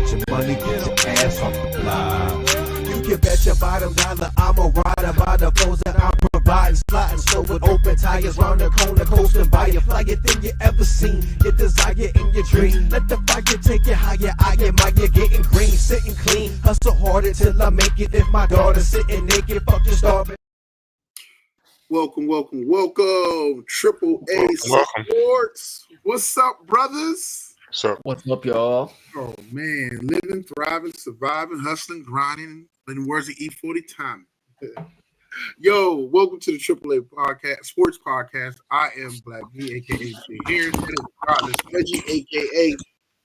want your money, get your ass off the block. You can bet your bottom dollar I'm a rider by the flows that I'm providing. Sliding slow with open tires round the corner, coasting by you. Flyer thing you ever seen, your desire in your dream. Let the fire take you higher, I admire getting green, sitting clean. Hustle harder till I make it. If my daughter's sitting naked, fuck you starving. Welcome. Triple A Sports. What's up, brothers? What's up, y'all? Oh, man. Living, thriving, surviving, hustling, grinding. In the words of E40 time. Yo, welcome to the Triple A Podcast, Sports Podcast. I am Black V, a.k.a. Jay Harris. That is Carlos Reggie, a.k.a.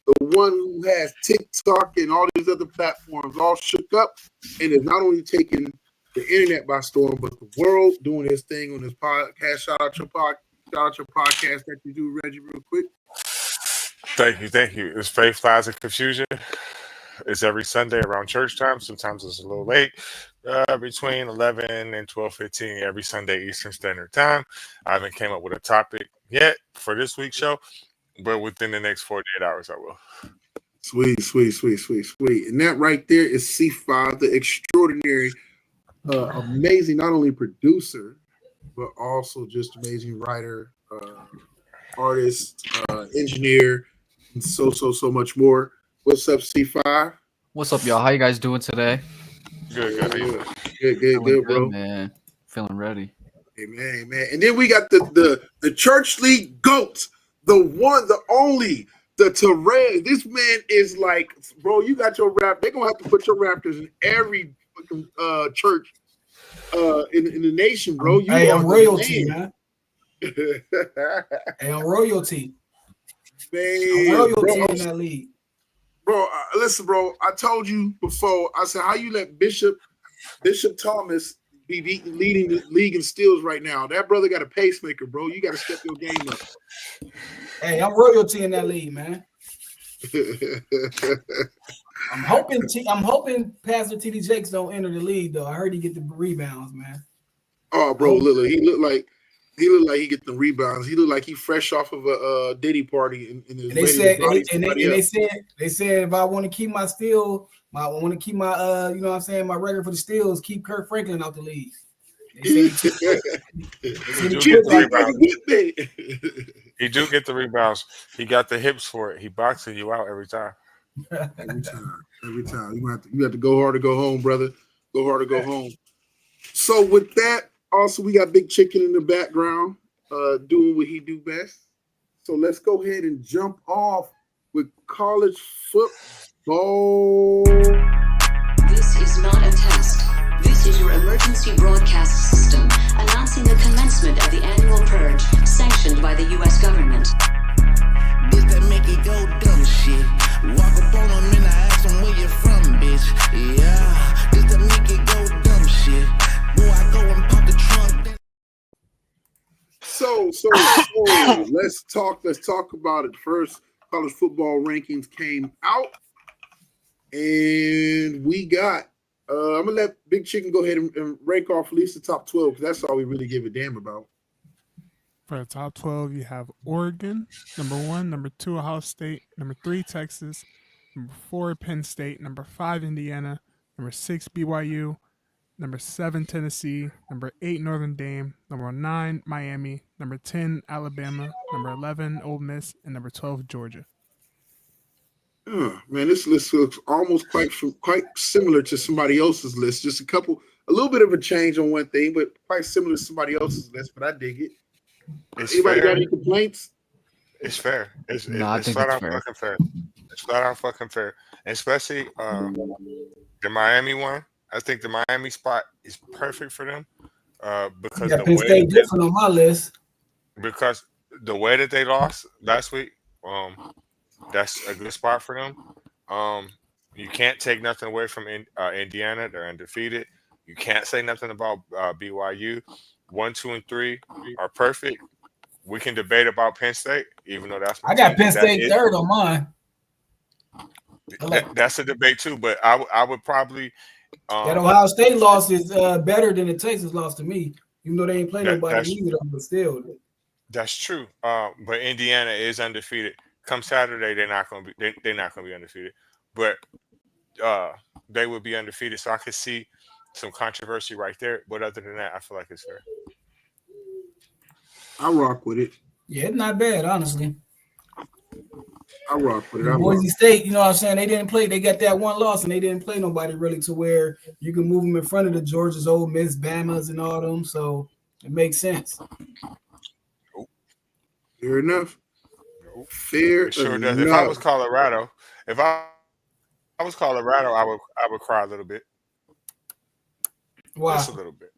the one who has TikTok and all these other platforms all shook up and is not only taking the internet by storm, but the world doing his thing on this podcast. Shout out your podcast that you do, Reggie, real quick. Thank you. It's Faith, Lies, and Confusion. It's every Sunday around church time. Sometimes it's a little late, between 11 and 12:15 every Sunday Eastern Standard Time. I haven't came up with a topic yet for this week's show, but within the next 48 hours, I will. Sweet. And that right there is C5, the extraordinary, amazing, not only producer, but also just amazing writer, artist, engineer, and so much more. What's up, C5? What's up, y'all? How you guys doing today? Good. How you doing? Good, bro. Man. Feeling ready. Amen. And then we got the Church League GOAT, the one, the only, the Terrell. This man is like, bro, you got your rap. They're going to have to put your Raptors in every fucking church in the nation, bro. I'm royalty, man. I'm royalty. Man, I'm royalty in that league. Bro, listen, bro. I told you before. I said, how you let Bishop Thomas be leading the league in steals right now? That brother got a pacemaker, bro. You got to step your game up. Hey, I'm royalty in that league, man. I'm hoping Pastor T.D. Jakes don't enter the league, though. I heard he get the rebounds, man. Oh, bro, he looked like he get the rebounds. He looked like he fresh off of a Diddy party in his. They said if I want to keep my steal, my record for the steals, keep Kurt Franklin out the league. He do get the rebounds. He got the hips for it. He boxing you out every time. Every time. You have to go hard to go home, brother. Go hard to go home. So with that, also we got Big Chicken in the background, doing what he do best. So let's go ahead and jump off with college football. This is not a test. This is your emergency broadcast system announcing the commencement of the annual purge sanctioned by the U.S. government. This that make it go dumb shit. Walk up on them and I ask them where you from, bitch. Yeah, this that make it go dumb shit. Boy, I go and pop the trunk. So let's talk about it first. College football rankings came out, and we got. I'm gonna let Big Chicken go ahead and rank off at least the top 12 because that's all we really give a damn about. For the top 12, you have Oregon, number 1, number 2, Ohio State, number 3, Texas, number 4, Penn State, number 5, Indiana, number 6, BYU, number 7, Tennessee, number 8, Notre Dame, number 9, Miami, number 10, Alabama, number 11, Ole Miss, and number 12, Georgia. Man, this list looks almost quite similar to somebody else's list. Just a little bit of a change on one thing, but quite similar to somebody else's list. But I dig it. Anybody got any complaints? It's fair. It's flat out fucking fair. It's flat out fucking fair. And especially the Miami one. I think the Miami spot is perfect for them because Penn State different on my list. Because the way that they lost last week, that's a good spot for them. You can't take nothing away from Indiana. They're undefeated. You can't say nothing about BYU. 1, 2, and 3 are perfect. We can debate about Penn State, even though that's. I got Penn State third on mine. That's a debate too, but I would probably. That Ohio State loss is better than the Texas loss to me, even though they ain't playing nobody either. But still, that's true. But Indiana is undefeated. Come Saturday, they're not going to be undefeated. but they would be undefeated. So I could see some controversy right there. But other than that, I feel like it's fair. I rock with it. Yeah, it's not bad, honestly. I rock with it. Boise State, you know what I'm saying? They didn't play. They got that one loss, and they didn't play nobody really to where you can move them in front of the Georgias, Ole Miss, Bamas, and all them. So it makes sense. Fair enough. Fair It sure enough. does. If I was Colorado, I would cry a little bit. Wow. Just a little bit.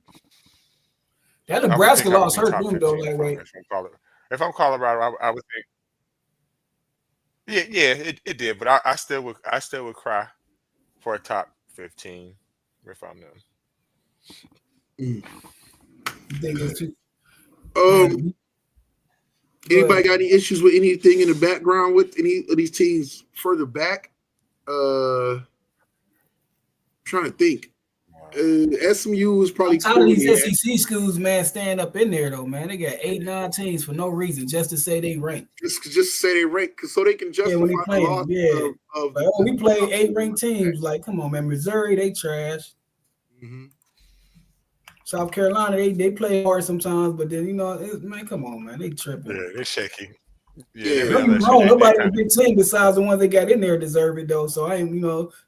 That Nebraska I would loss think hurt I would them be though. top 15 Like, wait. if I'm Colorado, I would think. Yeah, it did, but I still would cry for a top 15 if I'm them. You think it's too? Anybody got any issues with anything in the background with any of these teams further back? I'm trying to think. SMU is probably I'm tired of these SEC schools, man, staying up in there though, man. They got 8-9 teams for no reason, just to say they rank. Just say they rank, so they can justify when they the play loss them, of like, we play 8 ranked teams. Like, come on, man. Missouri, they trash. Mm-hmm. South Carolina, they play hard sometimes, but then man, come on, man, they tripping. Yeah, they're shaky. Yeah, don't get me wrong. Nobody in the Big Ten besides the ones they got in there deserve it though. So I ain't,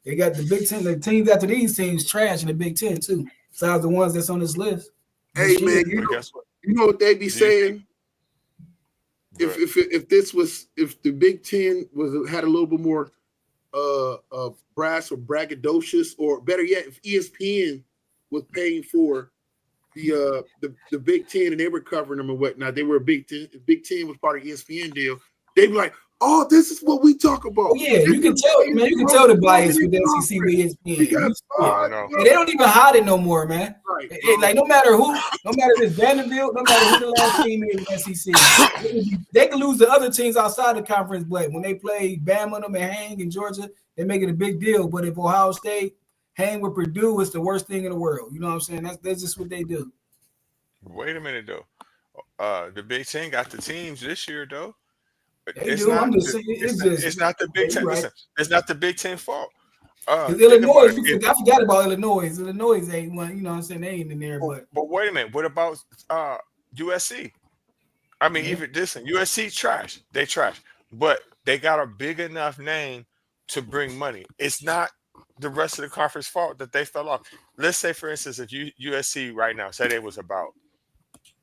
they got the Big Ten. The teams after these teams trash in the Big Ten too. Besides the ones that's on this list. Hey man, you know what they be saying? If the Big Ten had a little bit more brass or braggadocious, or better yet, if ESPN was paying for the Big Ten and they were covering them and whatnot, they were a Big Ten. If Big Ten was part of ESPN deal, they'd be like, "Oh, this is what we talk about." Oh, yeah, you can tell, man. You can tell the bias with the SEC with ESPN. They don't even hide it no more, man. Right. Like no matter if it's Vanderbilt, no matter who the last team is in the SEC, they can lose to other teams outside the conference. But when they play Bama, them and hang in Georgia, they make it a big deal. But if Ohio State hang with Purdue, it's the worst thing in the world. You know what I'm saying? That's just what they do. Wait a minute though. The Big Ten got the teams this year though. It's not the Big Ten. Right. Listen, it's not the Big Ten fault. Illinois, I forgot about Illinois. Illinois ain't one. You know what I'm saying? They ain't in there. But wait a minute. What about USC? I mean, even listen, USC trash. They trash, but they got a big enough name to bring money. It's not the rest of the conference fault that they fell off. Let's say, for instance, if USC right now say they was about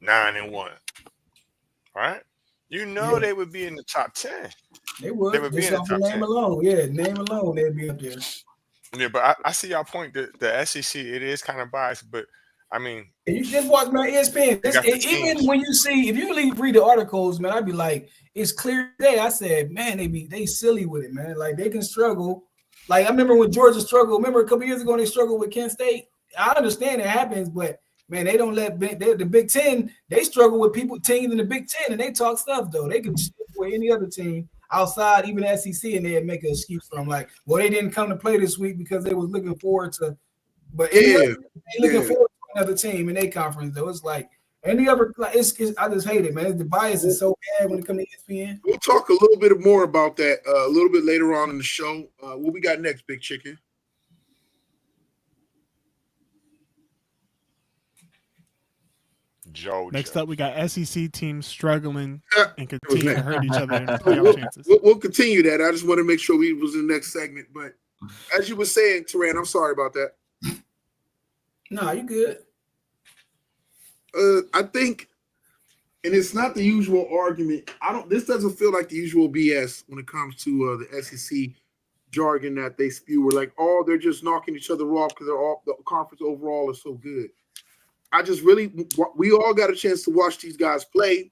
9-1, right? They would be in the top 10. They would. They would be in the top 10. Name alone, name alone, they'd be up there. Yeah, but I see y'all point that the SEC, it is kind of biased, but I mean, you just watch my ESPN. Even when you see, if you read the articles, man, I'd be like, it's clear today. I said, man, they silly with it, man. Like they can struggle. Like I remember when Georgia struggled. Remember a couple years ago they struggled with Kent State. I understand it happens, but man, they don't let the Big Ten. They struggle with teams in the Big Ten, and they talk stuff though. They can with any other team outside, even the SEC, and they'd make an excuse for them, like, well, they didn't come to play this week because they was looking forward to. But they looking forward to another team in their conference though. It's like any other. Like, it's I just hate it, man. The bias is so bad when it comes to ESPN. We'll talk a little bit more about that a little bit later on in the show. What we got next, Big Chicken? Georgia. Next up, we got SEC teams struggling and continue to hurt each other in playoff chances. We'll continue that. I just want to make sure we was in the next segment. But as you were saying, Teran, I'm sorry about that. No, you good. I think, and it's not the usual argument. This doesn't feel like the usual BS when it comes to the SEC jargon that they spew. We're like, oh, they're just knocking each other off because the conference overall is so good. We all got a chance to watch these guys play,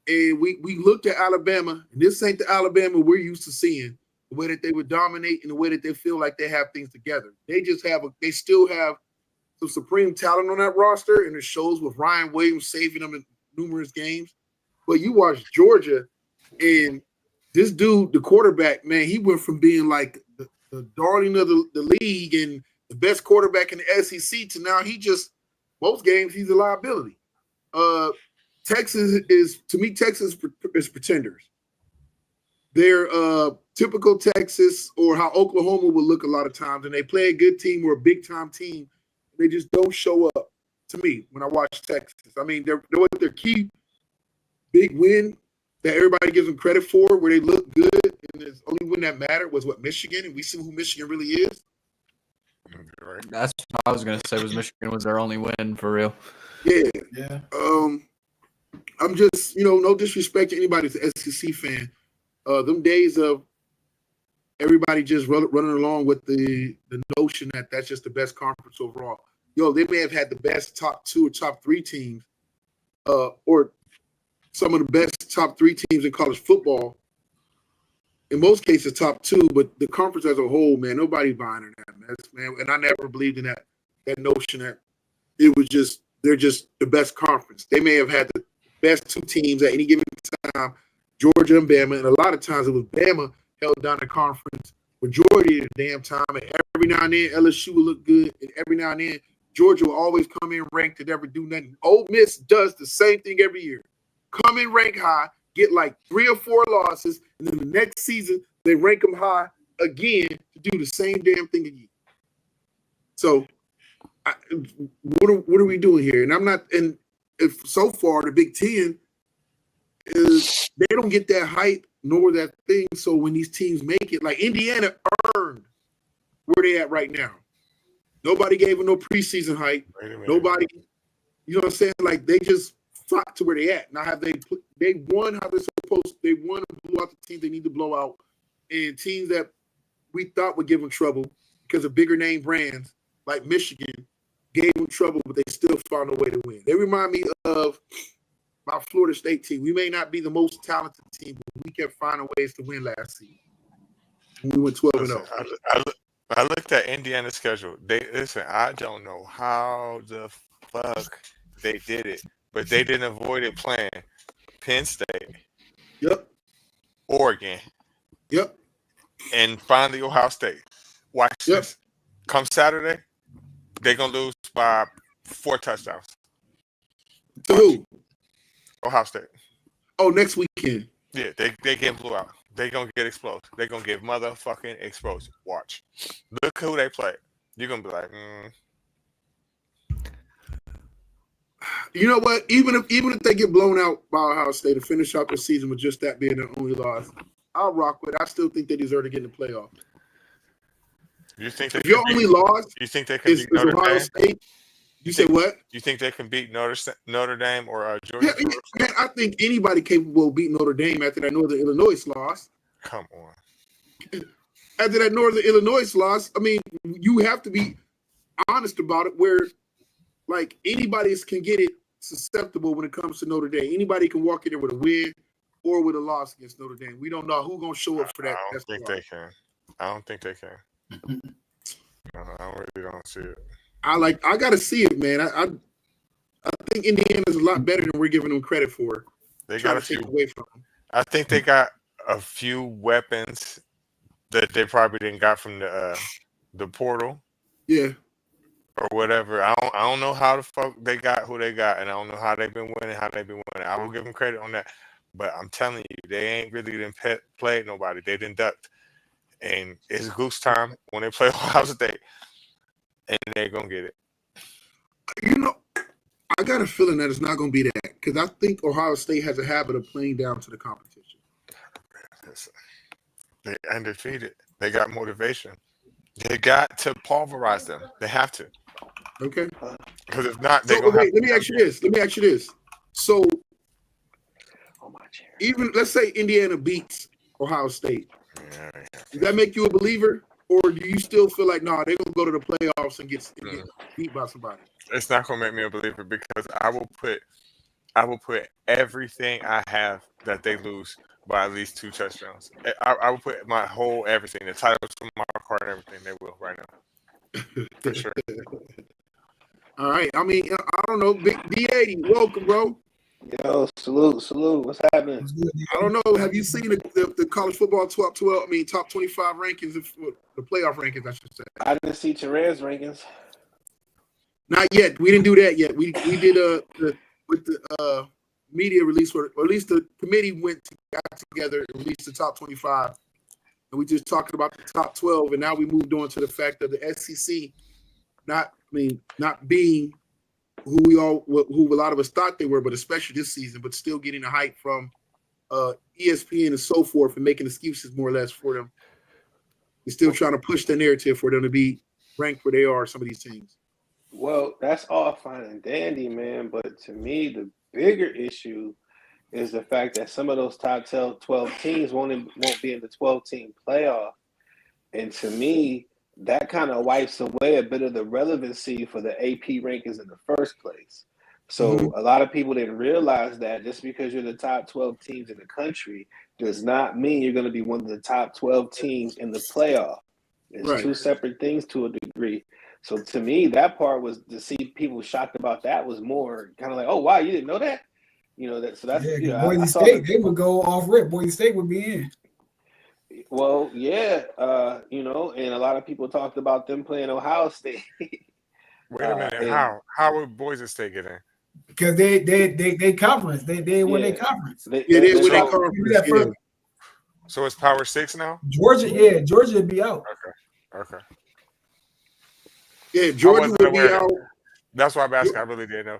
and we looked at Alabama, and this ain't the Alabama we're used to seeing, the way that they would dominate and the way that they feel like they have things together. They still have some supreme talent on that roster, and it shows with Ryan Williams saving them in numerous games. But you watch Georgia, and this dude, the quarterback, man, he went from being like the darling of the league and the best quarterback in the SEC to now most games he's a liability. Texas is pretenders. they're typical Texas or how Oklahoma will look a lot of times, and they play a good team or a big time team. They just don't show up to me when I watch Texas. I mean, they're what their key big win that everybody gives them credit for, where they look good, and the only win that mattered was what Michigan, and we see who Michigan really is. Right. That's what I was gonna say. Was Michigan was their only win for real? Yeah. Yeah. I'm just, no disrespect to anybody that's an SEC fan. Them days of everybody just running along with the notion that that's just the best conference overall. They may have had the best top 2 or top 3 teams, or some of the best top 3 teams in college football. In most cases, top 2, but the conference as a whole, man, nobody's buying in that mess, man. And I never believed in that notion that it was just they're just the best conference. They may have had the best 2 teams at any given time, Georgia and Bama, and a lot of times it was Bama held down the conference majority of the damn time. And every now and then LSU will look good, and every now and then Georgia will always come in ranked and never do nothing. Ole Miss does the same thing every year. Come in ranked high, get like 3 or 4 losses, and then the next season they rank them high again to do the same damn thing again. So, what are we doing here? And I'm not. And if so far the Big Ten is they don't get that hype nor that thing. So when these teams make it, like Indiana earned where they at right now. Nobody gave them no preseason hype. Nobody, you know what I'm saying? Like they just flocked to where they at. Now have they won how they're supposed? They won and blew out the teams they need to blow out, and teams that we thought would give them trouble because of bigger name brands like Michigan gave them trouble, but they still found a way to win. They remind me of my Florida State team. We may not be the most talented team, but we kept finding ways to win last season. We went 12-0. I looked at Indiana's schedule. I don't know how the fuck they did it, but they didn't avoid it playing Penn State. Yep. Oregon. Yep. And finally Ohio State. Watch this. Come Saturday, they're going to lose by 4 touchdowns. To who? Ohio State. Oh, next weekend. Yeah, they get blew out. They're going to get exposed. They're going to get motherfucking exposed. Watch. Look who they play. You're going to be like, You know what? Even if they get blown out by Ohio State to finish out the season with just that being their only loss, I'll rock with it. I still think they deserve to get in the playoff. You think if your only loss you think they can beat Notre Ohio Dame? State? You say what? You think they can beat Notre Dame or Georgia? Yeah, I think anybody capable of beating Notre Dame after that Northern Illinois loss. Come on. After that Northern Illinois loss, I mean, you have to be honest about it. Where like anybody can get it susceptible when it comes to Notre Dame. Anybody can walk in there with a win or with a loss against Notre Dame. We don't know who's going to show up for that. I don't think they can. I don't think they can. No, I really don't see it. I got to see it, man. I think Indiana is a lot better than we're giving them credit for. They got a few away from them. I think they got a few weapons that they probably didn't got from the portal. Yeah. Or whatever. I don't know how the fuck they got who they got, and I don't know how they've been winning, I will give them credit on that. But I'm telling you, they ain't really didn't play nobody. They didn't duck. And it's goose time when they play Ohio State. And they're going to get it. You know, I got a feeling that it's not going to be that. Because I think Ohio State has a habit of playing down to the competition. They're undefeated. They got motivation. They got to pulverize them. They have to. Okay. Because if not, they're going to let me ask you this. So, even, let's say Indiana beats Ohio State. Yeah. Does that make you a believer? Or do you still feel like, they're going to go to the playoffs and get beat by somebody? It's not going to make me a believer because I will put everything I have that they lose by at least 2 touchdowns. I will put my whole everything, the titles from my card and everything they will right now. For sure. All right. I mean, I don't know. Big D80, welcome, bro. Yo, salute. What's happening? I don't know. Have you seen the college football top 25 rankings, the playoff rankings, I should say? I didn't see Terez rankings. Not yet. We didn't do that yet. We did with the media release, or at least the committee went got together and released the top 25, and we just talking about the top 12, and now we moved on to the fact of the SEC not being who a lot of us thought they were, but especially this season, but still getting the hype from ESPN and so forth, and making excuses more or less for them. They're still trying to push the narrative for them to be ranked where they are. Some of these teams. Well, that's all fine and dandy, man. But to me, the bigger issue is the fact that some of those top 12 teams won't be in the 12-team playoff. And to me, that kind of wipes away a bit of the relevancy for the AP rankings in the first place. So a lot of people didn't realize that just because you're the top 12 teams in the country does not mean you're going to be one of the top 12 teams in the playoff. It's two separate things to a degree. So to me, that part was to see people shocked about that was more kind of like, oh, wow, you didn't know that? You know, that's Boise State, they would go off rip. Boise State would be in. Well, yeah, and a lot of people talked about them playing Ohio State. Wait a minute, how would Boise State get in? Because they conference, they win their conference. They win their conference. So it's Power 6 now. Georgia would be out. Okay. Yeah, Georgia would be out. That's why I'm asking. I really didn't know.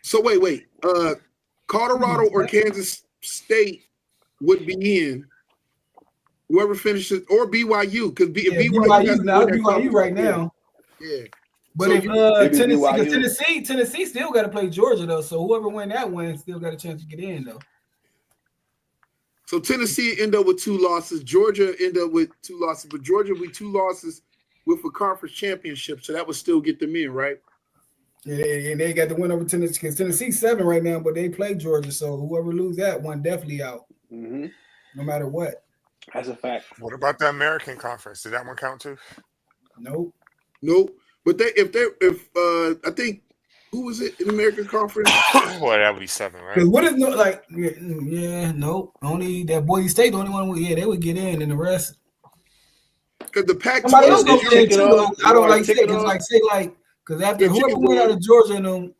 So wait. Colorado or Kansas State would be in. Whoever finishes, or BYU, because BYU right now. Yeah. But if Tennessee still got to play Georgia though, so whoever win that win still got a chance to get in though. So Tennessee end up with 2 losses. Georgia end up with 2 losses, but Georgia with 2 losses with a conference championship, so that would still get them in, right? Yeah, and they got the win over Tennessee because Tennessee's 7 right now, but they play Georgia, so whoever lose that one definitely out, no matter what. That's a fact. What about the American Conference? Did that one count too? Nope. But if I think who was it in the American Conference? Boy, that would be 7, right? What is nope. Only that Boise State, the only one. They would get in, and the rest. Because the Pac-12. Somebody else gonna get in too. I don't like say because after whoever went out of Georgia and them,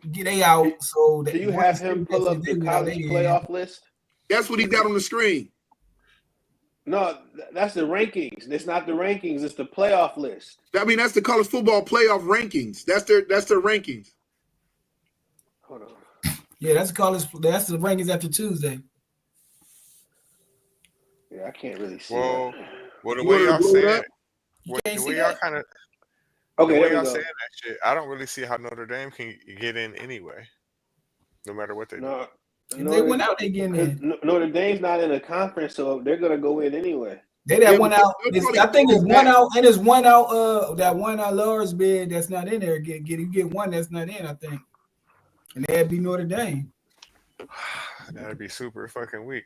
they out. So do you have him pull up the college playoff list? That's what he got on the screen. No, that's the rankings. It's not the rankings. It's the playoff list. I mean, that's the college football playoff rankings. That's their rankings. Hold on. Yeah, that's the rankings after Tuesday. Yeah, I can't really see. Well, the way y'all saying it, the way y'all kind of, the way y'all saying that shit, I don't really see how Notre Dame can get in anyway, no matter what they do. If they went out, they getting in. Notre Dame's not in a conference, so they're gonna go in anyway. They that one out. I think it's one out, and there's one out. That one out Lawrence bid that's not in there. You get one that's not in. I think, and that'd be Notre Dame. That'd be super fucking weak.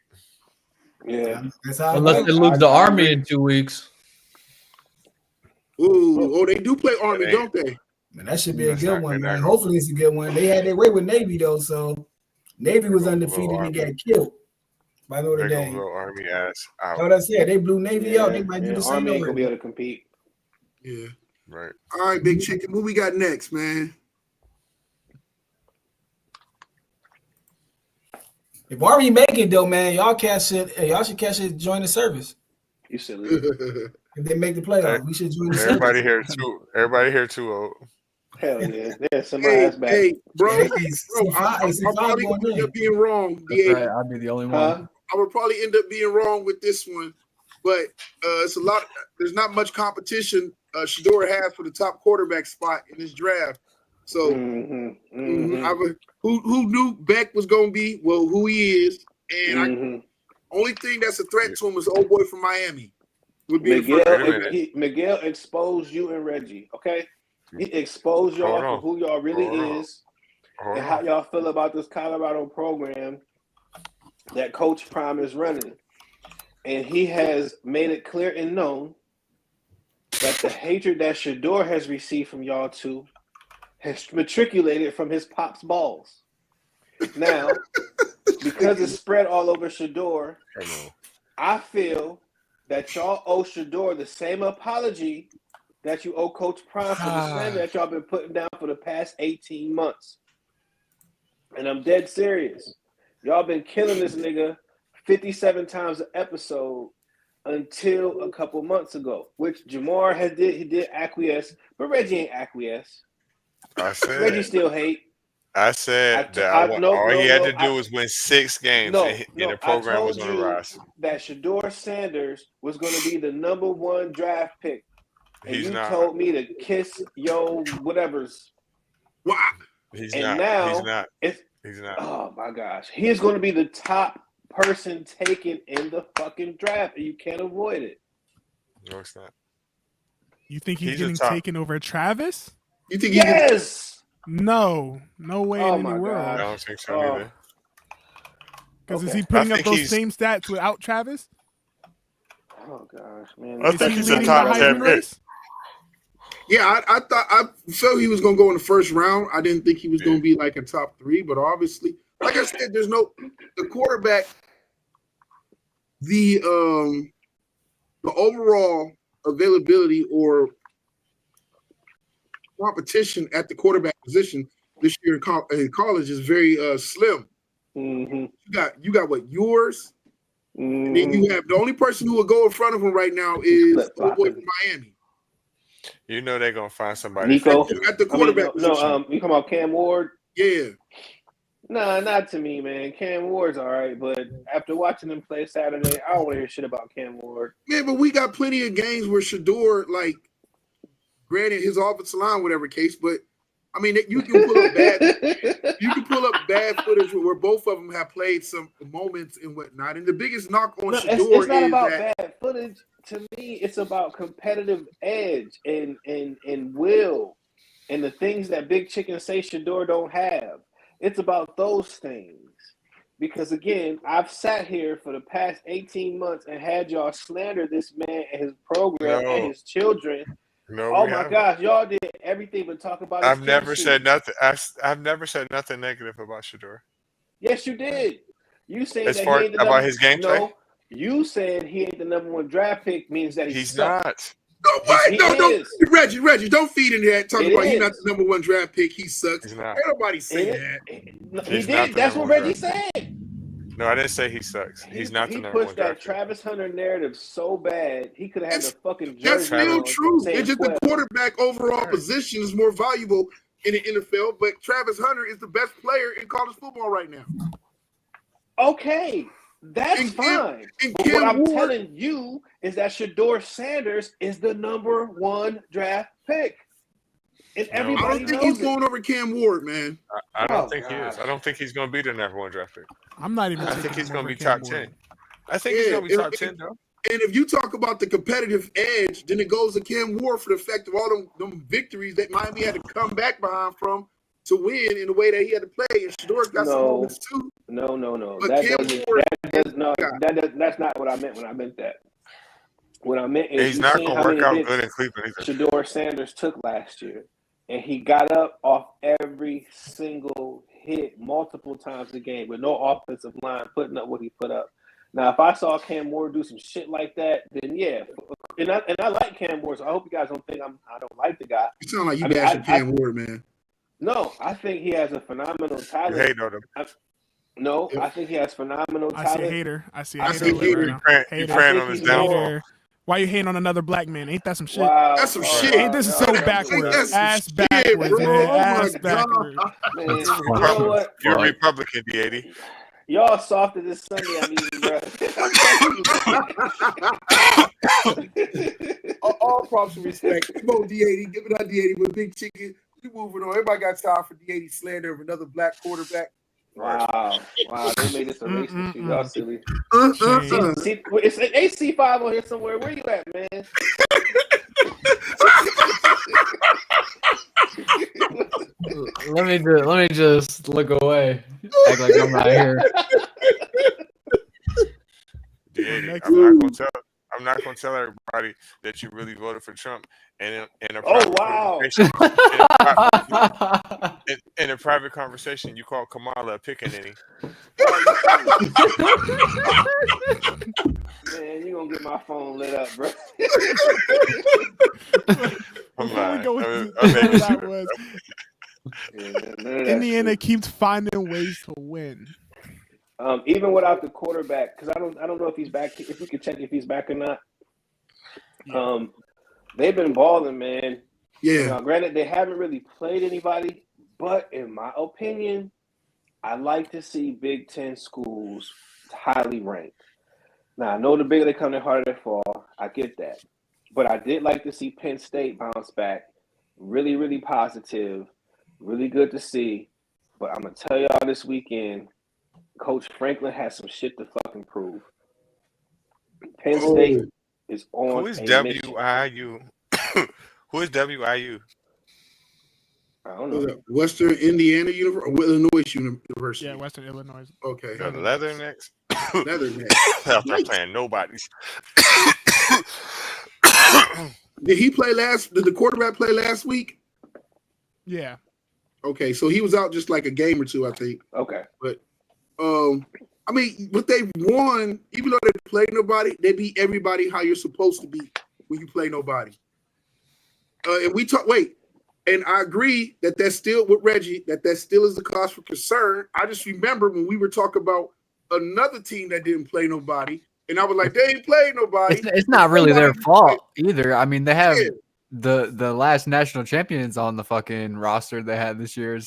Yeah, that's how. Unless they lose the Army in 2 weeks. Ooh, they do play Army, don't they? Man, that should be a good one, man. Hopefully, it's a good one. They had their way with Navy though, so. Navy was undefeated and got killed by Notre Dame. Army ass out. What I said, they blew Navy out. They might do the same. Army ain't gonna be able to compete. Yeah. Right. All right, Big Chicken. What we got next, man? If Army make it though, man, y'all should catch it. Join the service. You silly. If they make the playoffs, we should join the service. Everybody here too old. Hell yeah. Yeah, somebody else back. Hey, bro, I'm probably going to end up being wrong. Right, I'd be the only one. I would probably end up being wrong with this one, but it's a lot. There's not much competition Shedeur has for the top quarterback spot in this draft. So, who knew Beck was going to be? Well, who he is, and only thing that's a threat to him is old boy from Miami. Would be Miguel exposed you and Reggie. Okay. He exposed y'all for who y'all really is and how y'all feel about this Colorado program that Coach Prime is running. And he has made it clear and known that the hatred that Shedeur has received from y'all two has matriculated from his pop's balls. Now, because it's spread all over Shedeur, I feel that y'all owe Shedeur the same apology that you owe Coach Prime for the slander that y'all been putting down for the past 18 months. And I'm dead serious. Y'all been killing this nigga 57 times an episode until a couple months ago, which Jamar he did acquiesce, but Reggie ain't acquiesce. Reggie still hate. I said all he had to do was win 6 games, and the program was on the rise. That Shedeur Sanders was going to be the #1 draft pick, and you told me to kiss yo whatever's. What? He's not. He's not. Oh my gosh, he is going to be the top person taken in the fucking draft, and you can't avoid it. No, it's not. You think he's getting taken over Travis? You think? Yes. No way in any world. I don't think so either. Because is he putting up those same stats without Travis? Oh gosh, man! I think he's a top 10 pick. Yeah, I felt he was going to go in the first round. I didn't think he was going to be like a top 3, but obviously, like I said, there's the quarterback. The overall availability or competition at the quarterback position this year in college is very slim. Mm-hmm. You got what, yours? Mm-hmm. And then you have the only person who will go in front of him right now is the boy from Miami. You know they're gonna find somebody. Nico at the quarterback position. You talking about Cam Ward? Yeah. Nah, not to me, man. Cam Ward's all right, but after watching him play Saturday, I don't want to hear shit about Cam Ward. Man, but we got plenty of games where Shedeur, like, granted his offensive line, whatever case, but I mean, you can pull up bad footage where both of them have played some moments and whatnot. And the biggest knock on Shedeur it's not about bad footage. To me, it's about competitive edge and will and the things that Big Chicken say Shedeur don't have. It's about those things. Because, again, I've sat here for the past 18 months and had y'all slander this man and his program and his children. No, oh, my gosh. Y'all did everything but talk about I've never said nothing. I've never said nothing negative about Shedeur. Yes, you did. You said as far about his gameplay? No, you said he ain't the #1 draft pick means that he's sucks. not. No, what? No, Reggie, don't feed into that. Talking about he's not the #1 draft pick. He sucks. He's not. Ain't nobody saying that. He did. That's what Reggie said. No, I didn't say he sucks. He's not the #1 draft pick. He pushed that Travis Hunter narrative so bad, he could have had the fucking jersey. That's still true. It's just the quarterback overall position is more valuable in the NFL, but Travis Hunter is the best player in college football right now. Okay. That's fine. But what I'm telling you is that Shedeur Sanders is the #1 draft pick. And everybody I don't think he's going over Cam Ward, man. I don't think he is. I don't think he's going to be the #1 draft pick. I'm not even. I think he's going to be top 10. I think he's going to be top 10, though. And if you talk about the competitive edge, then it goes to Cam Ward for the fact of all them victories that Miami had to come back behind from to win in the way that he had to play. And Shedeur got some moments too. No. But That's not what I meant when I meant that. What I meant is he's not going to work out good in Cleveland either. Shedeur Sanders took last year, and he got up off every single hit multiple times a game with no offensive line putting up what he put up. Now, if I saw Cam Ward do some shit like that, then yeah. And I like Cam Ward, so I hope you guys don't think I don't like the guy. You sound like you bashing Cam Ward, man. No, I think he has a phenomenal talent. You hate on him. I think he has phenomenal talent. I see a hater. I see a hater. You praying on his downfall. Why you hating on another black man? Ain't that some shit? Wow. That's some shit. Ain't this so backwards? Ass backwards, man. Ass backwards. Man, you know what? You're a Republican, D80. Y'all softer this Sunday, I mean, bro. all props and respect. Come on, D80. Give it out D80 with Big Chicken. You moving on. Everybody got time for D80 slander of another black quarterback. Wow. They made this a racist shit. Y'all silly. It's AC5 on here somewhere. Where you at, man? Let me just look away. Act like I'm not here. I'm not gonna tell everybody that you really voted for Trump. And in a private conversation, you call Kamala a pickaninny. Man, you gonna get my phone lit up, bro. Indiana keeps finding ways to win. Even without the quarterback, because I don't know if he's back. If we could check if he's back or not. They've been balling, man. Yeah. Now, granted, they haven't really played anybody, but in my opinion, I like to see Big Ten schools highly ranked. Now, I know the bigger they come, the harder they fall. I get that. But I did like to see Penn State bounce back. Really, really positive. Really good to see. But I'm going to tell y'all this weekend, Coach Franklin has some shit to fucking prove. Penn State is on Who is a mission. WIU? Who is WIU? I don't know. Western Indiana University, Illinois University. Yeah, Western Illinois. Okay. The Leathernecks? Leathernecks. Hell, they're playing nobodies. Did he play Did the quarterback play last week? Yeah. Okay, so he was out just like a game or two, I think. Okay. But I mean, but they won, even though they played nobody, they beat everybody how you're supposed to be when you play nobody. And we talk. And I agree that that's still with Reggie, that still is a cause for concern. I just remember when we were talking about another team that didn't play nobody, and I was like, they ain't played nobody. It's not really their fault either. I mean, they have the last national champions on the fucking roster they had this year,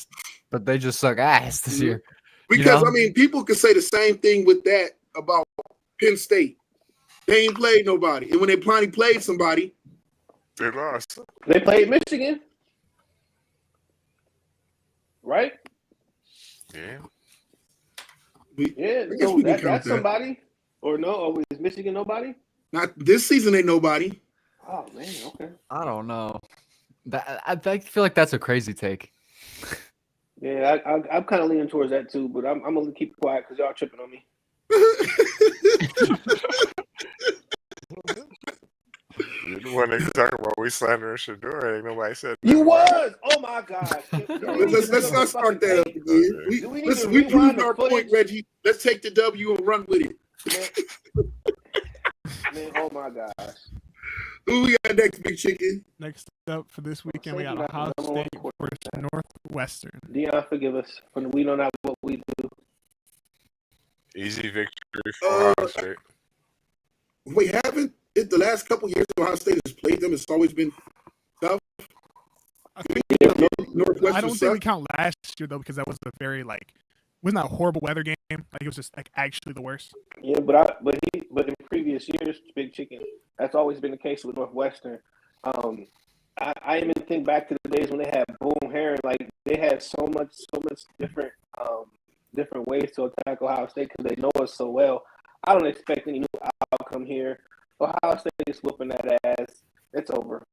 but they just suck ass this year. Because, I mean, people could say the same thing with that about Penn State. They ain't played nobody. And when they finally played somebody, they lost. They played Michigan. Right? Yeah. Yeah, so that's somebody. Or no? Or is Michigan nobody? Not this season ain't nobody. Oh, man, okay. I don't know. I feel like that's a crazy take. Yeah, I'm kind of leaning towards that too, but I'm going to keep quiet because y'all tripping on me. You're the one that talking about we slandering Shador. Ain't nobody said you was. Oh my gosh. Let's not start that up again. We proved our point, Reggie. Let's take the W and run with it. Man, oh my gosh. Who we got next, Big Chicken? Next up for this weekend, we got Ohio State versus Northwestern. Dion, forgive us. We know not what we do. Easy victory for Ohio State. We haven't. The last couple years Ohio State has played them. It's always been tough. I don't think we count last year though, because that was a very wasn't that a horrible weather game? Like it was just actually the worst. Yeah, but in previous years, Big Chicken, that's always been the case with Northwestern. I even think back to the days when they had Boone Heron, like they had so much different ways to attack Ohio State because they know us so well. I don't expect any new outcome here. Ohio State is whooping that ass. It's over.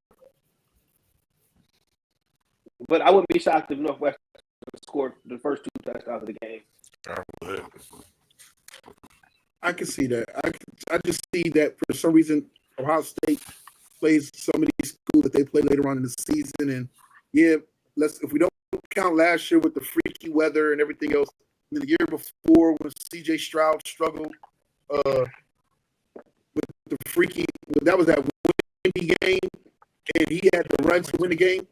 But I wouldn't be shocked if Northwestern scored the first 2 touchdowns of the game. I can see that. I just see that for some reason Ohio State plays some of these schools that they play later on in the season, and if we don't count last year with the freaky weather and everything else, the year before when C.J. Stroud struggled with the freaky, that was that windy game, and he had to run to win the game.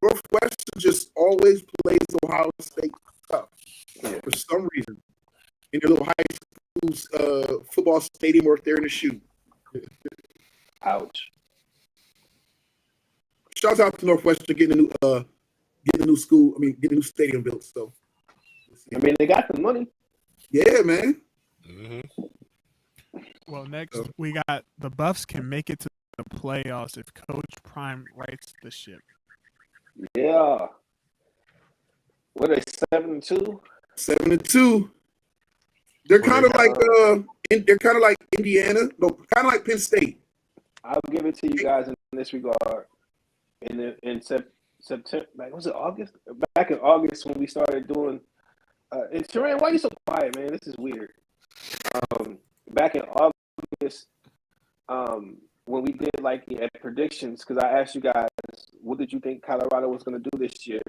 Northwestern just always plays Ohio State tough for some reason in their little high school football stadium or if they're in a shoe. Ouch. Shout out to Northwestern getting a new school. I mean, getting a new stadium built. So, I mean, they got the money. Yeah, man. Mm-hmm. Well, next we got the Buffs can make it to the playoffs if Coach Prime rights the ship. Yeah. What are they, 7-2? 7-2. They're kind of like Indiana, no, kind of like Penn State. I'll give it to you guys in this regard. In September, was it August? Back in August when we started doing. And Teran, why are you so quiet, man? This is weird. Back in August, when we did predictions, because I asked you guys, what did you think Colorado was going to do this year?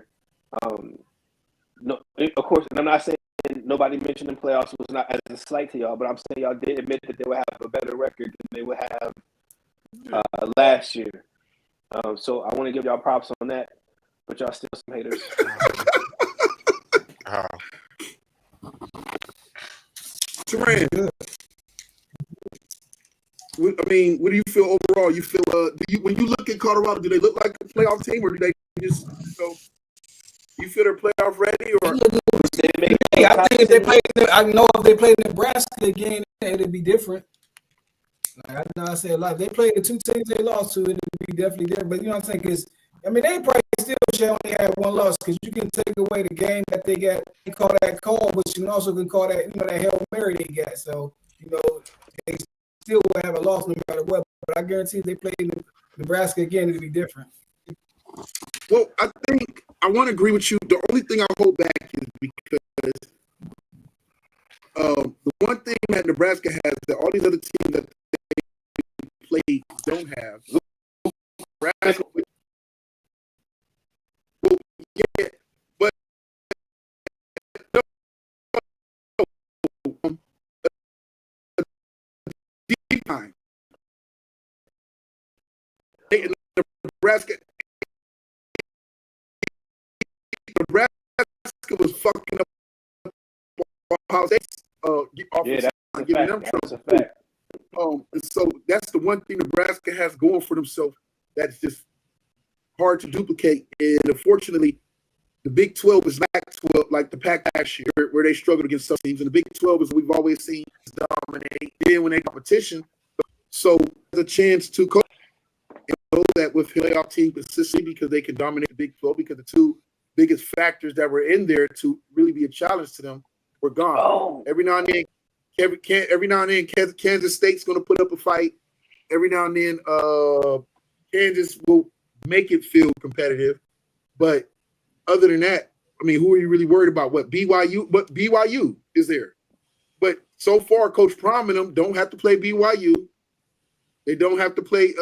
No, of course, and I'm not saying nobody mentioned in playoffs was not as a slight to y'all, but I'm saying y'all did admit that they would have a better record than they would have last year. So I want to give y'all props on that, but y'all still some haters. Saran, I mean, what do you feel overall? You feel when you look at Colorado, do they look like a playoff team, or do they just you feel they're playoff ready? Or I think if they play, I know if they play Nebraska again, it'd be different. Like I know I said a lot. If they played the two teams they lost to, it'd be definitely different. But you know what I'm saying? Because I mean, they probably still should only have one loss because you can take away the game that they got. They call that call, but you also can call that that Hail Mary they got. So they still will have a loss no matter what. But I guarantee if they play Nebraska again, it'd be different. Well, I think I want to agree with you. The only thing I hold back is because the one thing that Nebraska has that all these other teams that they play don't have. Nebraska, well, yeah, but deep time. Nebraska was fucking up Ohio State's giving them trouble. That's a fact. And so that's the one thing Nebraska has going for themselves that's just hard to duplicate. And unfortunately, the Big 12 is back to like the Pac last year, where they struggled against some teams. And the Big 12 is we've always seen dominate. Then when they competition, so there's a chance to coach and know that with playoff team consistently because they can dominate the Big 12 because the two biggest factors that were in there to really be a challenge to them were gone. Oh. Every now and then, Kansas State's going to put up a fight. Every now and then, Kansas will make it feel competitive. But other than that, I mean, who are you really worried about? What BYU? But BYU is there. But so far, Coach Prom and them don't have to play BYU. They don't have to play.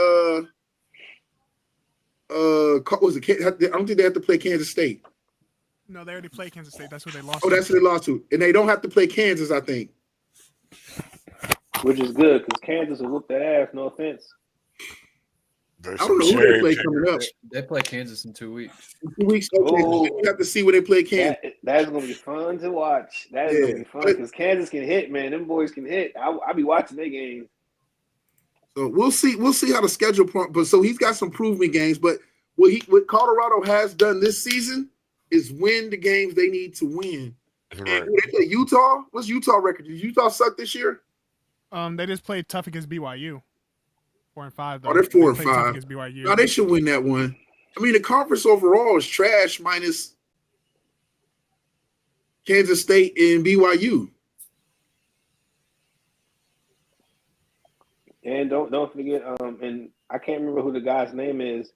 Was it? I don't think they have to play Kansas State. No, they already played Kansas State. That's who they lost. Oh, that's who they lost to, and they don't have to play Kansas, I think. Which is good because Kansas will whoop that ass. No offense. I don't know who they play coming up. They play Kansas in 2 weeks. In 2 weeks, okay. You have to see where they play Kansas. That's gonna be fun to watch. That is gonna be fun because Kansas can hit, man. Them boys can hit. I'll be watching their games. So we'll see. We'll see how the schedule. But so he's got some proving games. But what Colorado has done this season is win the games they need to win. Right. And they play Utah. What's Utah record? Did Utah suck this year? They just played tough against BYU. 4-5 though. Oh, they're 4-5 against BYU. No, they should win that one. I mean, the conference overall is trash minus Kansas State and BYU. And don't forget, and I can't remember who the guy's name is,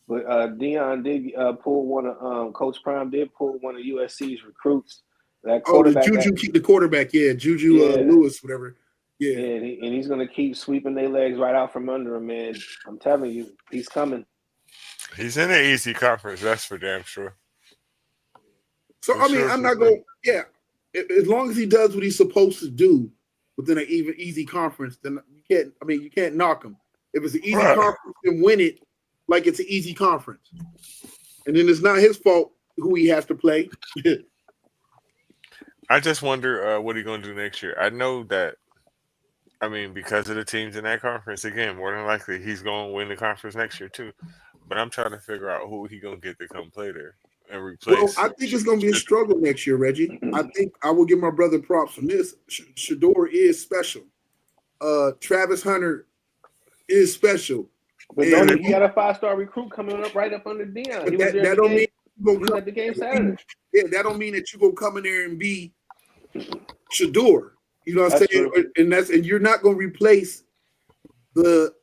but Deion did pull one of Coach Prime did pull one of USC's recruits. That quarterback. Oh, the quarterback, Juju Lewis, whatever. Yeah, and he's gonna keep sweeping their legs right out from under him, man. I'm telling you, he's coming. He's in an easy conference, that's for damn sure. So I mean, I'm not going. Yeah, as long as he does what he's supposed to do within an even easy conference, then you can't. I mean, you can't knock him. If it's an easy conference, then win it like it's an easy conference, and then it's not his fault who he has to play. I just wonder what he's going to do next year. I know that. I mean, because of the teams in that conference, again, more than likely he's going to win the conference next year too. But I'm trying to figure out who he's going to get to come play there and replace. Well, I think it's going to be a struggle next year, Reggie. I think I will give my brother props on this. Shedeur is special. Travis Hunter is special. But he got a 5-star recruit coming up right up under Deion. That don't mean you're going to come the game Saturday. Yeah, that don't mean that you're going to come in there and be Shedeur. You know what I'm saying? True. And you're not going to replace the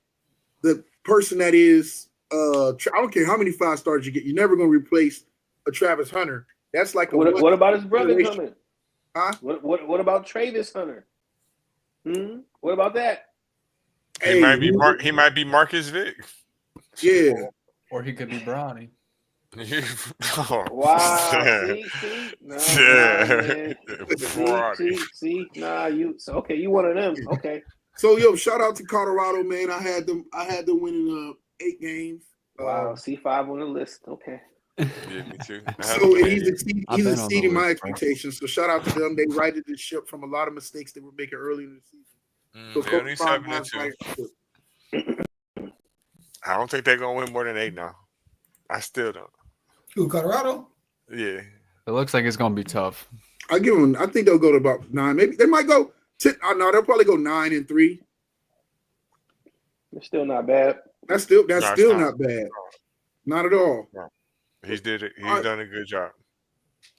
person that is I don't care how many 5 stars you get. You're never going to replace a Travis Hunter. That's like what about his brother coming? Huh? What about Travis Hunter? What about that? He might be Marcus Vick. Yeah. Or he could be Bronny. Wow. Okay, you one of them. Okay. So shout out to Colorado, man. I had them winning 8 games. Wow, C5 on the list. Okay. Yeah, me too. So he's exceeding I've been on the my list, bro. expectations. So shout out to them. They righted the ship from a lot of mistakes they were making early in the season. So They only Coach Prime 7 has and 2. right. I don't think they're gonna win more than 8 now. I still don't. Who, Colorado? Yeah. It looks like it's gonna be tough. I give them. I think they'll go to about 9. Maybe they might go 10. No, they'll probably go 9-3. It's still not bad. That's still No, it's not bad. Not at all. He's did it. He's All right. done a good job.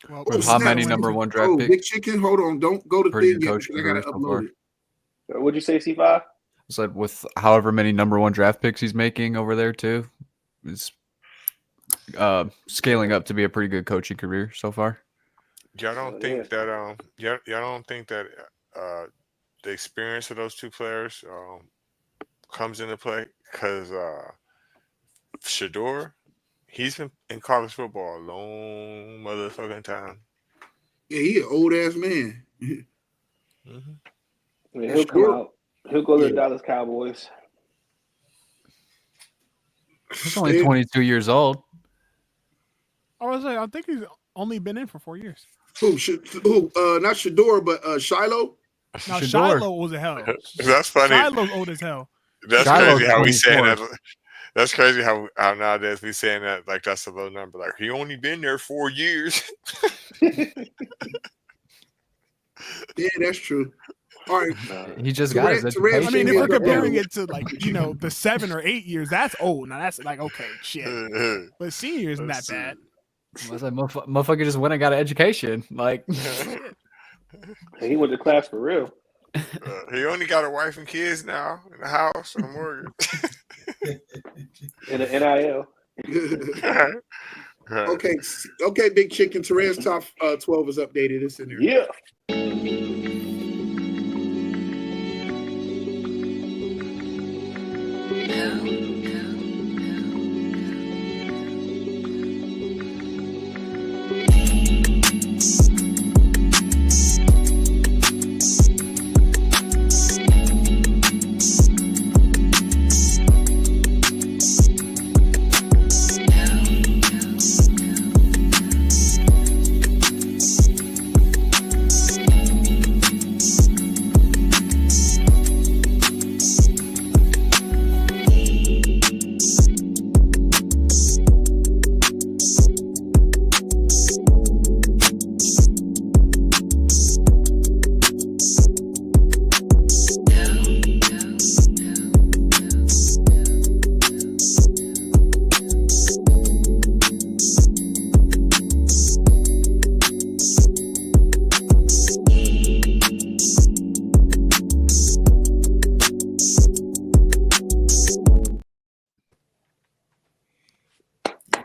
Well, With how snap. many number one draft picks? Big Chicken, hold on. Don't go to Pretty thing good yet coach because I gotta career so far. upload it. What'd you say, C5? Said with however many number one draft picks he's making over there too, it's scaling up to be a pretty good coaching career so far. Y'all don't think that y'all don't think that the experience of those two players comes into play? Because Shador, he's been in college football a long motherfucking time. Yeah, he an old ass man. Mm-hmm. Yeah, he'll come out. He'll go to the Dallas Cowboys. He's only 22 years old. I think he's only been in for 4 years. Who? Not Shador, but Shiloh. Now Shador. Shiloh old as hell. That's funny. Shiloh's old as hell. That's Shiloh's crazy how we saying 24. that. That's crazy how nowadays we saying that like that's a low number. Like he only been there 4 years. Yeah, that's true. All right. He just got his Terrence- education. I mean, if Yeah, we're yeah. comparing it to like the 7 or 8 years, that's old. Now that's like okay, shit. But senior isn't that bad. I was like, motherfucker just went and got an education. Like, He went to class for real. He only got a wife and kids now in the house and a mortgage. In the NIL. Okay, Big Chicken. Terrence top 12 is updated. It's in there. Yeah.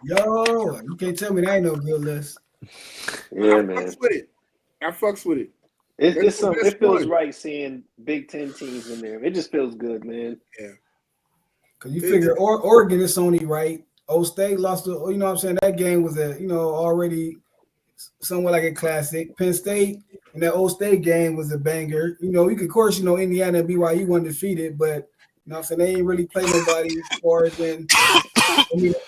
Yo, you can't tell me that ain't no good list. Yeah, I man. fucks with it. I fucks with it. It's That's just some. the best It feels one. right seeing Big Ten teams in there. It just feels good, man. Cause you figure Oregon is only right. O State lost to, you know what I'm saying? That game was already somewhat like a classic. Penn State and that O State game was a banger. Of course, Indiana and BYU won defeated, but you know what I'm saying, they ain't really play nobody as far as then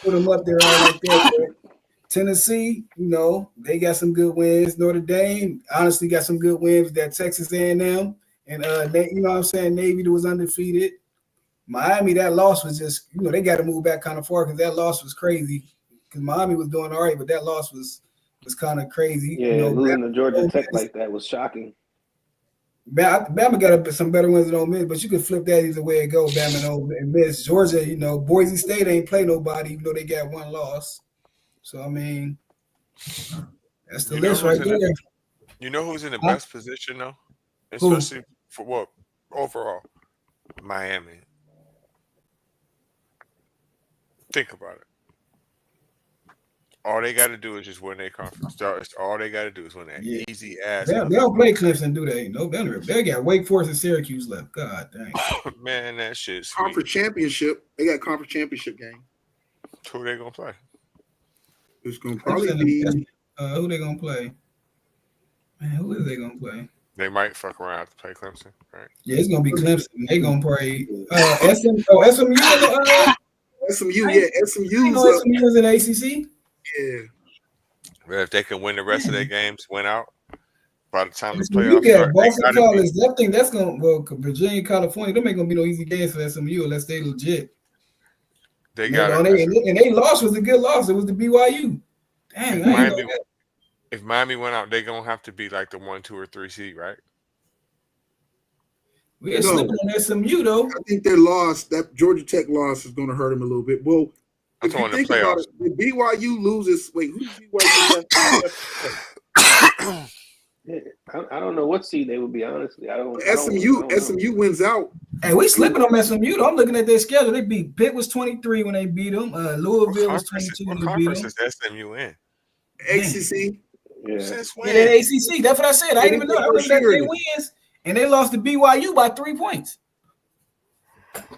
put them up there all like that. But Tennessee, they got some good wins. Notre Dame honestly got some good wins. That Texas A&M and Navy that was undefeated. Miami, that loss was just, they got to move back kind of far because that loss was crazy. Because Miami was doing all right, but that loss was kind of crazy. Yeah, losing to Georgia Tech like that was shocking. Bama got some better wins than Ole Miss, but you can flip that either way it go. Bama and Ole Miss. Georgia, Boise State ain't play nobody, even though they got one loss. So I mean, that's the list right there. You know who's in the best position though, especially for what overall? Miami. Think about it. All they got to do is just win their conference. All they got to do is win that easy ass. They don't play Clemson, do they? No, they got Wake Forest and Syracuse left. God dang. Man, that shit's Conference championship. They got conference championship game. Who they gonna play? It's gonna probably be who they gonna play? Man, who is they gonna play? They might fuck around to play Clemson, right? Yeah, it's gonna be Clemson. They gonna play SMU. SMU, yeah, SMU's SMU is in ACC. Yeah. But if they can win the rest of their games, win out by the time the SMU playoffs got start, they Boston gotta College. I think that's gonna Virginia, California. Them ain't gonna be no easy games for SMU unless they legit. they And got they loss was a good loss. It was the BYU. Dang, I ain't know that. If Miami went out, they're gonna have to be like the 1, 2, or 3 seed, right? We're slipping on SMU though. I think their loss, that Georgia Tech loss, is going to hurt them a little bit. Well, I'm if you talking the think about playoffs. it, the BYU loses. Wait, who did BYU? Yeah, I don't know what seed they would be. Honestly, I don't. SMU wins out. Hey, we slipping on SMU though. I'm looking at their schedule. They beat Pitt was 23 when they beat them. Louisville was 22 when What they beat them. conference is SMU in? ACC. Yeah. Since when? Yeah, they ACC. That's what I said. I didn't even know. I looked at their wins, and they lost to BYU by 3 points.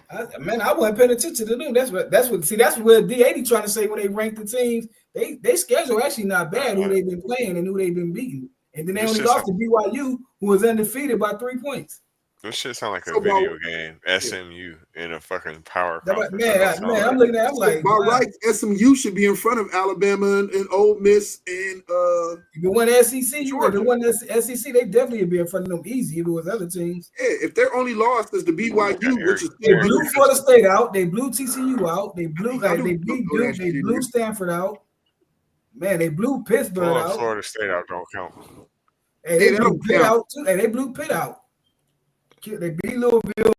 I wasn't paying attention to them. That's what. See, that's what D80 trying to say when they rank the teams. They schedule actually not bad. Who they've been playing and who they've been beating, and then they only lost to BYU, who was undefeated by 3 points. This shit sound like a video game. SMU in a fucking power conference. Man, I'm looking at it, I'm like, by rights, SMU should be in front of Alabama and Ole Miss and if it won SEC, if it won SEC, they definitely would be in front of them easy if it was other teams. Yeah, if their only loss is the BYU, which is they blew Florida State out, they blew TCU out, they blew they beat Duke, they blew Stanford out. Man, they blew Pittsburgh out. Florida State out don't count. Hey, they blew Pitt out too. Hey, they blew Pitt out. They beat Louisville.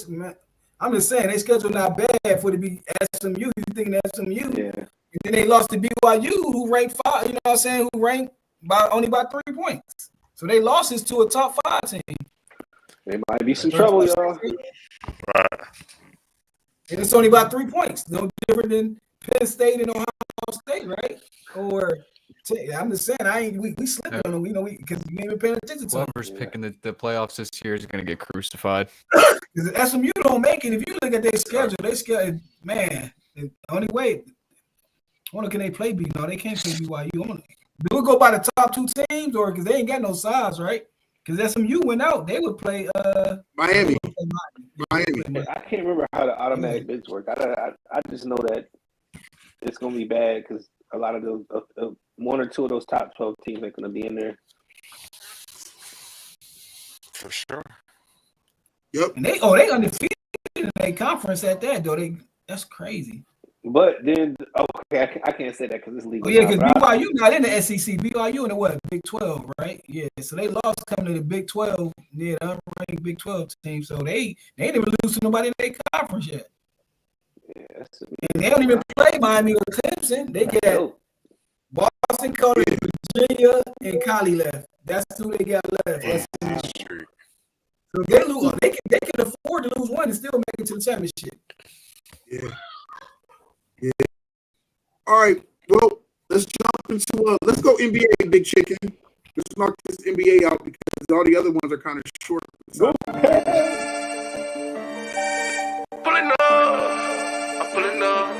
Man, I'm just saying, they schedule not bad for to be SMU. You think SMU? Yeah. And then they lost to BYU, who ranked 5. You know what I'm saying? Who ranked only by 3 points. So they losses to a top 5 team. There might be some trouble, y'all. Right. And it's only by 3 points. No different than Penn State and Ohio State, right? Or I'm just saying, we slipping on them, because we ain't even paying attention to whoever's picking the playoffs this year is going to get crucified. Because SMU don't make it. If you look at their schedule, man, the only way, can they play B? No, they can't play BYU. Do we go by the top 2 teams, or because they ain't got no size, right? Because SMU went out, they would play Miami. I can't remember how the automatic bids work. I just know that it's going to be bad because a lot of those 1 or 2 of those top 12 teams are going to be in there. For sure. Yep. And they undefeated in their conference at that though. That's crazy. But then I can't say that because it's legal. Oh yeah, because BYU not in the SEC. BYU in the Big 12, right? Yeah. So they lost coming to the Big 12, the unranked Big 12 team. So they ain't even lose to nobody in their conference yet. Yeah, and they don't even play Miami or Clemson. They get Boston College, Virginia, and Cali left. That's who they got left. So they lose. They can afford to lose one and still make it to the championship. Yeah. All right. Well, let's jump into let's go NBA, Big Chicken. Let's knock this NBA out because all the other ones are kind of short. So. Pulling up, pulling up.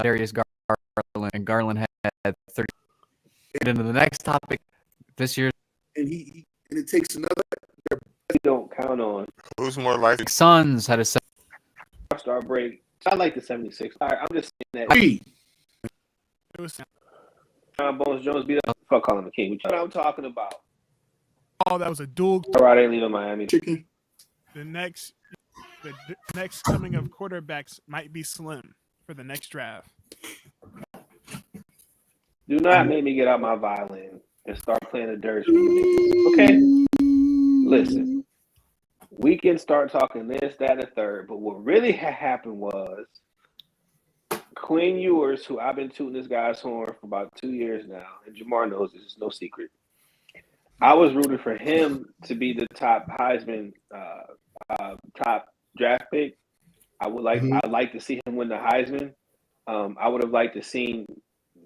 Darius Garland, and Garland had 30. Get into the next topic. This year, and it takes another. We don't count on. Who's more likely? Suns had a All-Star break. I like the 76. All right, I'm just saying that. Hey, It was John Bones Jones beat up. Fuck Colin McKee. What I'm talking about? that was a dual. All right, I ain't leaving Miami. chicken. The next coming of quarterbacks might be slim for the next draft. Do not make me get out my violin and start playing the dirge for you niggas. Okay? Listen. We can start talking this, that, and the third, but what really happened was Quinn Ewers, who I've been tooting this guy's horn for about 2 years now, and Jamar knows this, it's no secret. I was rooting for him to be the top Heisman, top draft pick. I'd like to see him win the Heisman. I would have liked to seen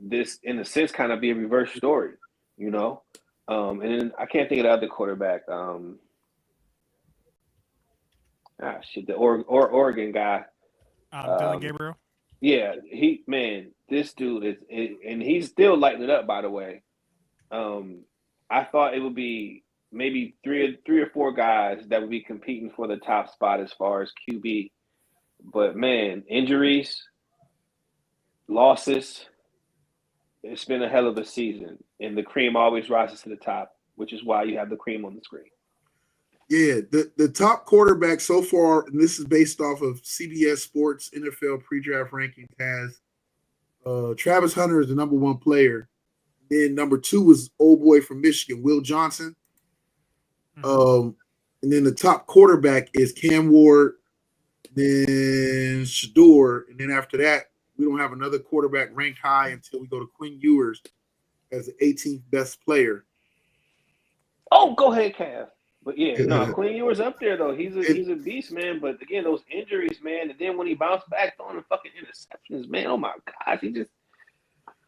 this, in a sense, kind of be a reverse story, you know. And then I can't think of the other quarterback. The Oregon guy. Dylan Gabriel. Yeah, this dude is, and he's still lighting it up, by the way. I thought it would be maybe three or four guys that would be competing for the top spot as far as QB. But man, injuries, losses, it's been a hell of a season. And the cream always rises to the top, which is why you have the cream on the screen. Yeah, the top quarterback so far, and this is based off of CBS Sports NFL pre-draft rankings, has Travis Hunter is the number one player. Then number two was old boy from Michigan, Will Johnson. And then the top quarterback is Cam Ward, then Shador, and then after that, we don't have another quarterback ranked high until we go to Quinn Ewers as the 18th best player. Oh, go ahead, Cav. But yeah, no, Quinn Ewers up there though. He's a beast, man. But again, those injuries, man, and then when he bounced back throwing the fucking interceptions, man. Oh my gosh, he just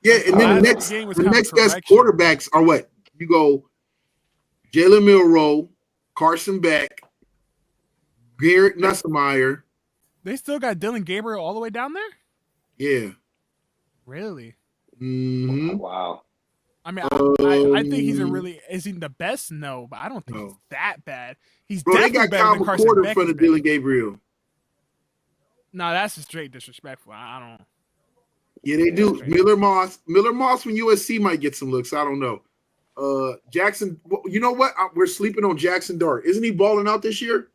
and then the next best quarterbacks are what? You go Jalen Milroe, Carson Beck, Garrett Nussmeier. They still got Dylan Gabriel all the way down there? Yeah. Really? Mm-hmm. Wow. I mean, I think he's is he the best? No, but I don't think he's that bad. He's definitely they got better than Carson Porter Beck. in front of Dylan Gabriel. No, that's just straight disrespectful. I don't. Yeah, they do. Miller Moss from USC might get some looks. I don't know. Jackson, you know what? We're sleeping on Jackson Dart. Isn't he balling out this year?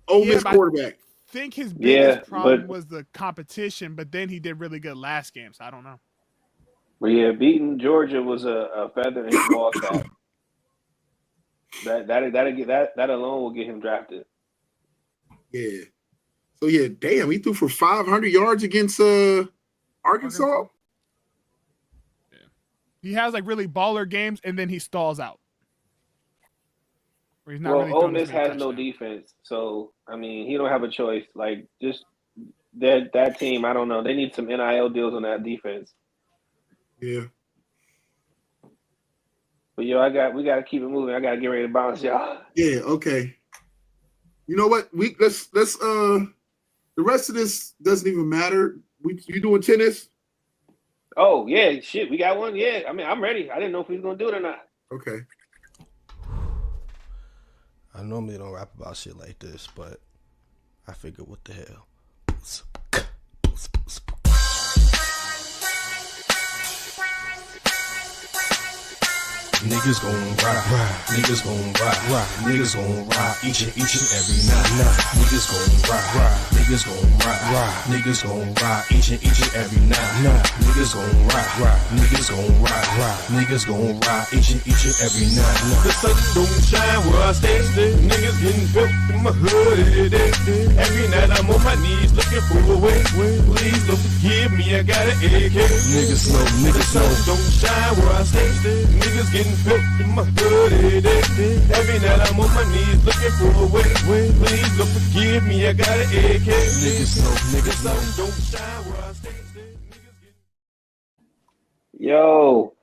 Ole Miss quarterback. I think his biggest problem was the competition, but then he did really good last game, so I don't know. But yeah, beating Georgia was a feather in his ball cap. That alone will get him drafted. Yeah. So yeah, damn, he threw for 500 yards against Arkansas. Yeah. He has like really baller games, and then he stalls out. Where he's not really Ole Miss has no defense, so I mean, he don't have a choice. Like just that team, I don't know. They need some NIL deals on that defense. Yeah. But we got to keep it moving. I got to get ready to bounce, y'all. Yeah. Okay. You know what? Let's the rest of this doesn't even matter. You doing tennis? Oh yeah, shit. We got one. Yeah. I mean, I'm ready. I didn't know if we was gonna do it or not. Okay. I normally don't rap about shit like this, but I figured, what the hell? Niggas gon' ride, niggas gon' ride, niggas gon' ride each and every night. Niggas gon' ride, niggas gon' ride, niggas gon' ride each and every night. Niggas gon' ride, niggas gon' ride, niggas gon' ride each and every night. The sun don't shine where I stay, niggas getting built in my hood. Every night I'm on my knees looking for a way. Please don't forgive me, I got an AK. Niggas know, the sun don't shine where I stay, niggas getting built in my hood. Every night I'm on my knees looking for a way. Please don't forgive me, I got an AK. Niggas know, don't shine where I stay. Yo,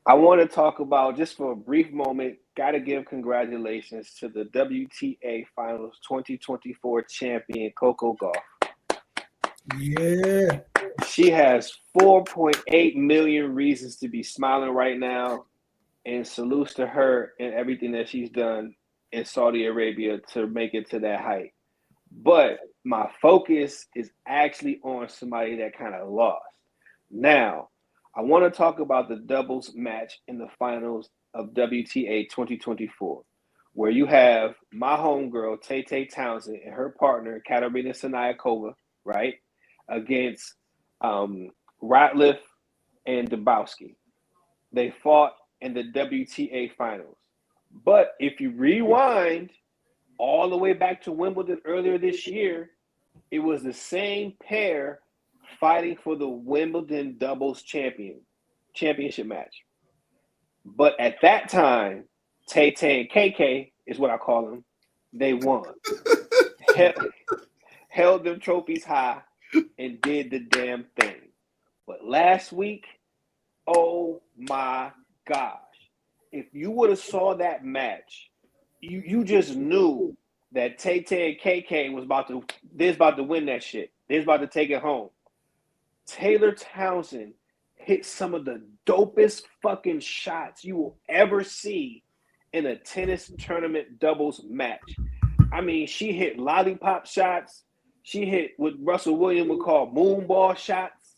I want to talk about, just for a brief moment, got to give congratulations to the WTA Finals 2024 champion, Coco Gauff. Yeah. She has 4.8 million reasons to be smiling right now, and salutes to her and everything that she's done in Saudi Arabia to make it to that height. But my focus is actually on somebody that kind of lost. Now, I want to talk about the doubles match in the finals of WTA 2024, where you have my homegirl, Tay Townsend, and her partner, Katerina Siniakova, right, against Ratliff and Dabrowski. They fought in the WTA finals. But if you rewind all the way back to Wimbledon earlier this year, it was the same pair fighting for the Wimbledon doubles championship match. But at that time, Tay and KK is what I call them. They won. Held them trophies high and did the damn thing. But last week, oh my gosh. If you would have saw that match, you just knew that Tay and KK was about to win that shit. They was about to take it home. Taylor Townsend hit some of the dopest fucking shots you will ever see in a tennis tournament doubles match. I mean, she hit lollipop shots. She hit what Russell Williams would call moonball shots.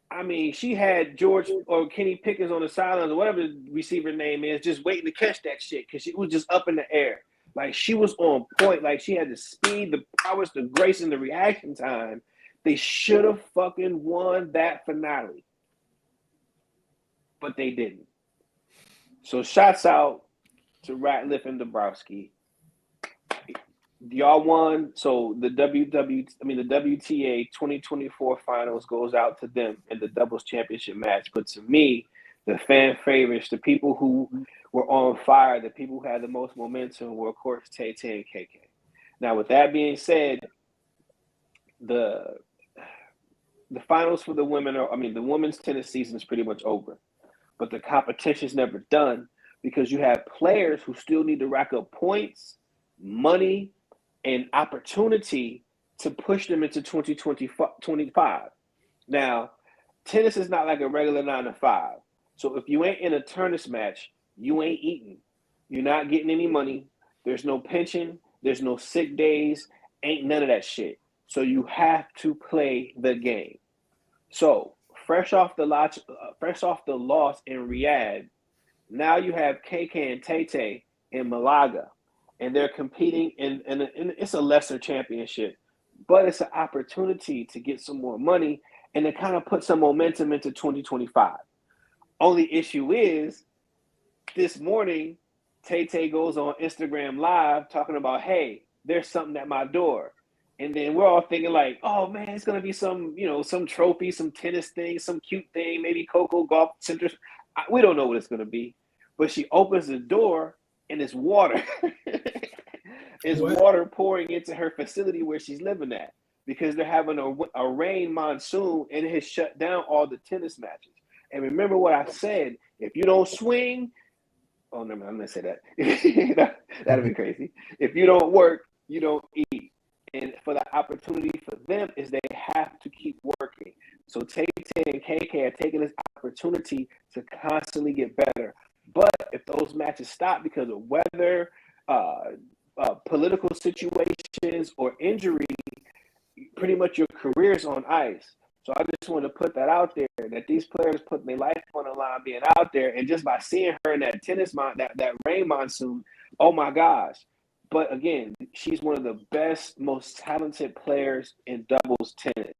I mean, she had George or Kenny Pickens on the sidelines or whatever the receiver name is, just waiting to catch that shit because she was just up in the air. Like, she was on point. Like, she had the speed, the prowess, the grace, and the reaction time. They should have fucking won that finale. But they didn't. So, shouts out to Ratliff and Dabrowski. Y'all won. So the WTA 2024 finals goes out to them in the doubles championship match. But to me, the fan favorites, the people who were on fire, the people who had the most momentum were, of course, Tay and KK. Now, with that being said, the finals for the women the women's tennis season is pretty much over. But the competition's never done because you have players who still need to rack up points, money, and opportunity to push them into 2025. Now, tennis is not like a regular 9 to 5. So if you ain't in a tennis match, you ain't eating. You're not getting any money. There's no pension. There's no sick days. Ain't none of that shit. So you have to play the game. So fresh off the loss in Riyadh, now you have KK and Tay in Malaga. And they're competing in it's a lesser championship, but it's an opportunity to get some more money and to kind of put some momentum into 2025. Only issue is this morning, Tay goes on Instagram Live talking about, hey, there's something at my door. And then we're all thinking like, oh man, it's gonna be some trophy, some tennis thing, some cute thing, maybe Coco Golf Center. We don't know what it's gonna be. But she opens the door and it's water. It's water pouring into her facility where she's living at because they're having a rain monsoon and it has shut down all the tennis matches. And remember what I said, if you don't swing, oh no, I'm gonna say that. That'd be crazy. If you don't work, you don't eat. And for the opportunity for them is they have to keep working. So Tay and KK are taking this opportunity to constantly get better. But if those matches stop because of weather, political situations, or injury, pretty much your career's on ice. So I just want to put that out there, that these players putting their life on the line being out there, and just by seeing her in that that rain monsoon, oh my gosh. But again, she's one of the best, most talented players in doubles tennis.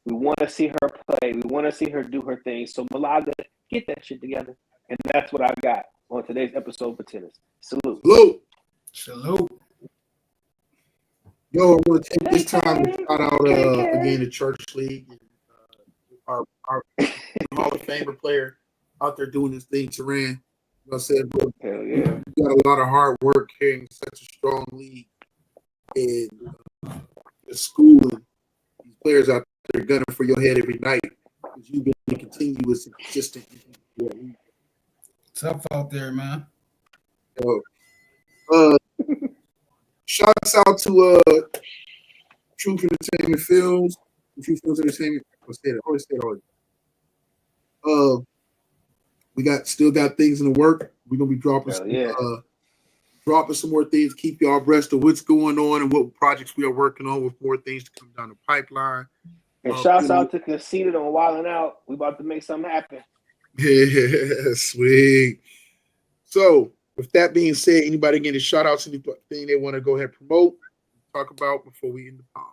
We want to see her play. We want to see her do her thing. So Malaga, get that shit together. And that's what I got on today's episode for tennis. Salute. Salute. Salute. Yo, I want to take this time to shout out again the Church League. Our Hall of Famer player out there doing this thing, Teran. I said, bro, hell yeah, you got a lot of hard work carrying such a strong league, and the school and these players out there gunning for your head every night because you've been continuous and consistent. Tough out there, man. Shouts out to Truth Entertainment Films. If you feel the same, I'll say that. Always say it all. We still got things in the work. We're gonna be dropping some more things. Keep y'all abreast of what's going on and what projects we are working on with more things to come down the pipeline. And shouts out to Conceited on Wildin' Out. We about to make something happen. Yeah, sweet. So, with that being said, anybody getting shout outs, anything they want to go ahead and promote, talk about before we end the pod?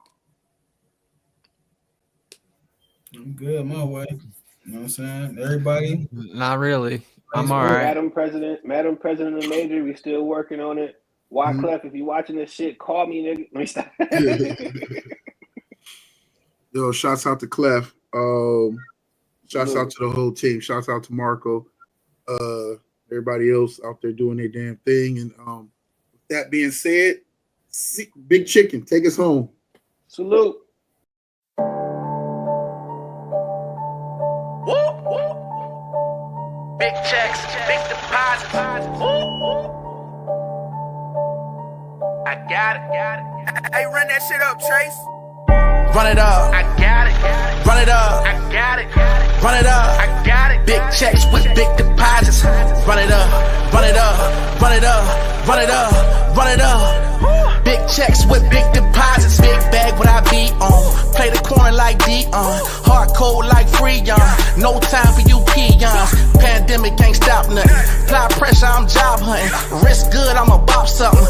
I'm good my way. You know what I'm saying? Everybody? Not really. I'm all right. Madam President of the Major, we still working on it. Wyclef, if you watching this shit, call me, nigga. Let me stop. Yo, shouts out to Clef. Shouts out to the whole team. Shouts out to Marco. Everybody else out there doing their damn thing. And with that being said, Big Chicken, take us home. Salute. Big checks, big deposits. I got it. Hey, run that shit up, Trace. Run it up. I got it. Run it up. I got it. Run it up. I got it. Big checks with big deposits. Run it up. Run it up. Run it up. Run it up. Run it up. Big checks with big deposits. Big bag what I be on. Play the corner like Dion. Hard code like Freon. No time for you peons. Pandemic ain't stop nothing. Apply pressure, I'm job hunting. Risk good, I'ma bop something.